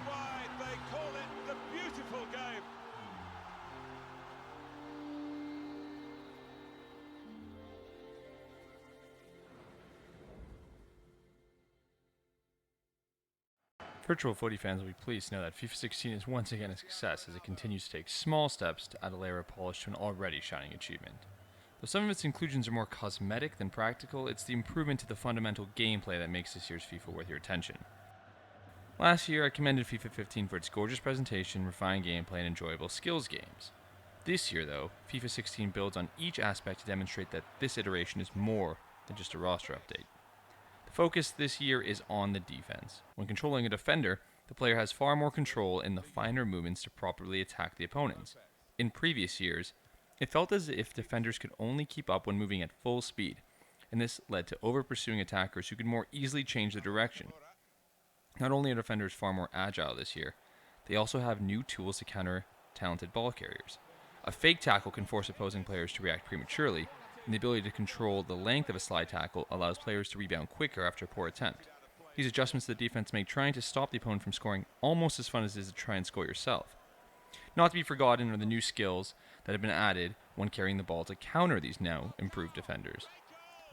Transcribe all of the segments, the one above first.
why they call it the beautiful game. Virtual footy fans will be pleased to know that FIFA 16 is once again a success as it continues to take small steps to add a layer of polish to an already shining achievement. Though some of its inclusions are more cosmetic than practical, it's the improvement to the fundamental gameplay that makes this year's FIFA worth your attention. Last year, I commended FIFA 15 for its gorgeous presentation, refined gameplay, and enjoyable skills games. This year, though, FIFA 16 builds on each aspect to demonstrate that this iteration is more than just a roster update. The focus this year is on the defense. When controlling a defender, the player has far more control in the finer movements to properly attack the opponents. In previous years, it felt as if defenders could only keep up when moving at full speed, and this led to over-pursuing attackers who could more easily change their direction. Not only are defenders far more agile this year, they also have new tools to counter talented ball carriers. A fake tackle can force opposing players to react prematurely, and the ability to control the length of a slide tackle allows players to rebound quicker after a poor attempt. These adjustments to the defense make trying to stop the opponent from scoring almost as fun as it is to try and score yourself. Not to be forgotten are the new skills that have been added when carrying the ball to counter these now improved defenders.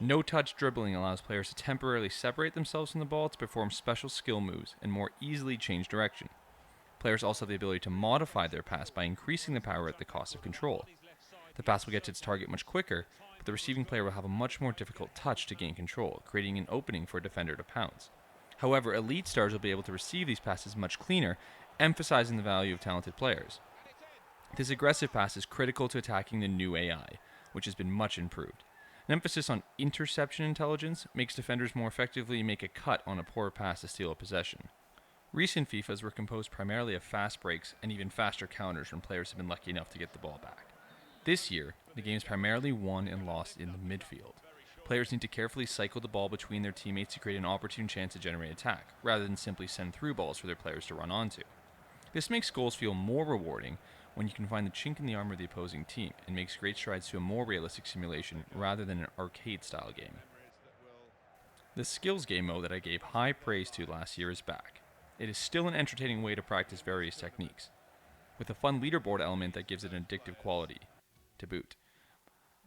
No-touch dribbling allows players to temporarily separate themselves from the ball to perform special skill moves and more easily change direction. Players also have the ability to modify their pass by increasing the power at the cost of control. The pass will get to its target much quicker, but the receiving player will have a much more difficult touch to gain control, creating an opening for a defender to pounce. However, elite stars will be able to receive these passes much cleaner, emphasizing the value of talented players. This aggressive pass is critical to attacking the new AI, which has been much improved. An emphasis on interception intelligence makes defenders more effectively make a cut on a poor pass to steal a possession. Recent FIFAs were composed primarily of fast breaks and even faster counters when players have been lucky enough to get the ball back. This year, the game is primarily won and lost in the midfield. Players need to carefully cycle the ball between their teammates to create an opportune chance to generate attack, rather than simply send through balls for their players to run onto. This makes goals feel more rewarding when you can find the chink in the armor of the opposing team, and makes great strides to a more realistic simulation rather than an arcade-style game. The skills game mode that I gave high praise to last year is back. It is still an entertaining way to practice various techniques, with a fun leaderboard element that gives it an addictive quality to boot.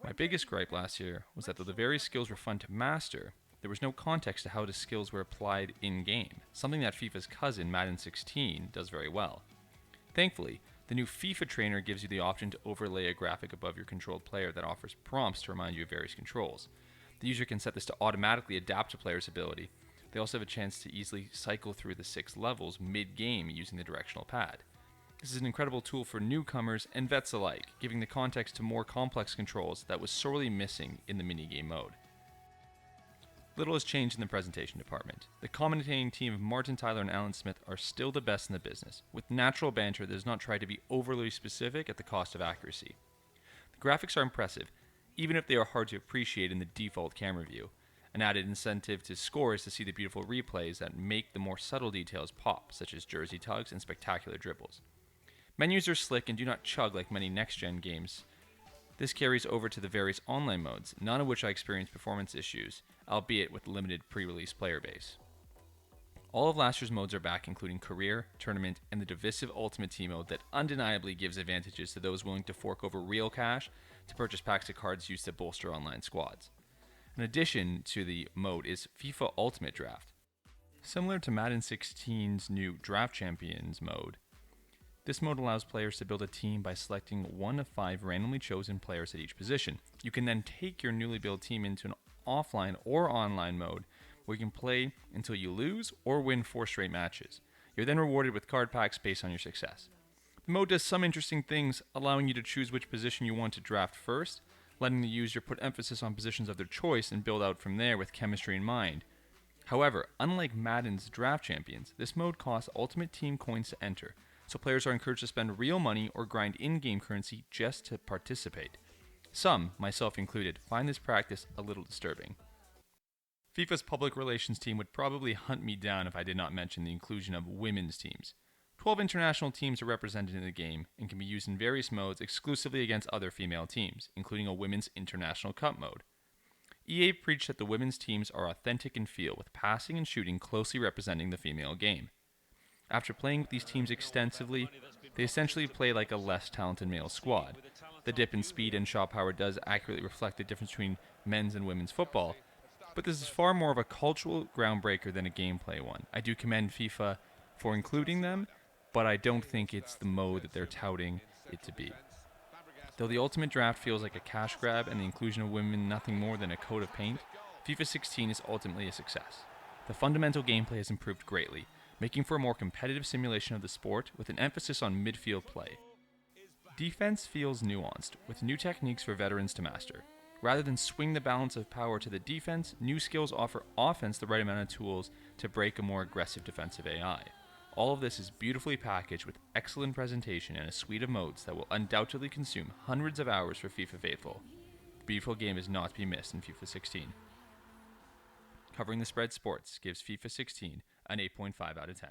My biggest gripe last year was that though the various skills were fun to master, there was no context to how the skills were applied in-game, something that FIFA's cousin, Madden 16, does very well. Thankfully, the new FIFA trainer gives you the option to overlay a graphic above your controlled player that offers prompts to remind you of various controls. The user can set this to automatically adapt to player's ability. They also have a chance to easily cycle through the 6 levels mid-game using the directional pad. This is an incredible tool for newcomers and vets alike, giving the context to more complex controls that was sorely missing in the minigame mode. Little has changed in the presentation department. The commentating team of Martin Tyler and Alan Smith are still the best in the business, with natural banter that does not try to be overly specific at the cost of accuracy. The graphics are impressive, even if they are hard to appreciate in the default camera view. An added incentive to score is to see the beautiful replays that make the more subtle details pop, such as jersey tugs and spectacular dribbles. Menus are slick and do not chug like many next-gen games. This carries over to the various online modes, none of which I experienced performance issues, albeit with limited pre-release player base. All of last year's modes are back, including Career, Tournament, and the divisive Ultimate Team mode that undeniably gives advantages to those willing to fork over real cash to purchase packs of cards used to bolster online squads. An addition to the mode is FIFA Ultimate Draft. Similar to Madden 16's new Draft Champions mode, this mode allows players to build a team by selecting one of 5 randomly chosen players at each position. You can then take your newly built team into an offline or online mode where you can play until you lose or win 4 straight matches. You're then rewarded with card packs based on your success. The mode does some interesting things, allowing you to choose which position you want to draft first, letting the user put emphasis on positions of their choice and build out from there with chemistry in mind. However, unlike Madden's Draft Champions, this mode costs Ultimate Team coins to enter, so players are encouraged to spend real money or grind in-game currency just to participate. Some, myself included, find this practice a little disturbing. FIFA's public relations team would probably hunt me down if I did not mention the inclusion of women's teams. 12 international teams are represented in the game and can be used in various modes exclusively against other female teams, including a Women's International Cup mode. EA preached that the women's teams are authentic in feel, with passing and shooting closely representing the female game. After playing with these teams extensively, they essentially play like a less talented male squad. The dip in speed and shot power does accurately reflect the difference between men's and women's football, but this is far more of a cultural groundbreaker than a gameplay one. I do commend FIFA for including them, but I don't think it's the mode that they're touting it to be. Though the Ultimate Draft feels like a cash grab and the inclusion of women nothing more than a coat of paint, FIFA 16 is ultimately a success. The fundamental gameplay has improved greatly, making for a more competitive simulation of the sport with an emphasis on midfield play. Defense feels nuanced, with new techniques for veterans to master. Rather than swing the balance of power to the defense, new skills offer offense the right amount of tools to break a more aggressive defensive AI. All of this is beautifully packaged with excellent presentation and a suite of modes that will undoubtedly consume hundreds of hours for FIFA faithful. The beautiful game is not to be missed in FIFA 16. Covering the Spread Sports gives FIFA 16 an 8.5 out of 10.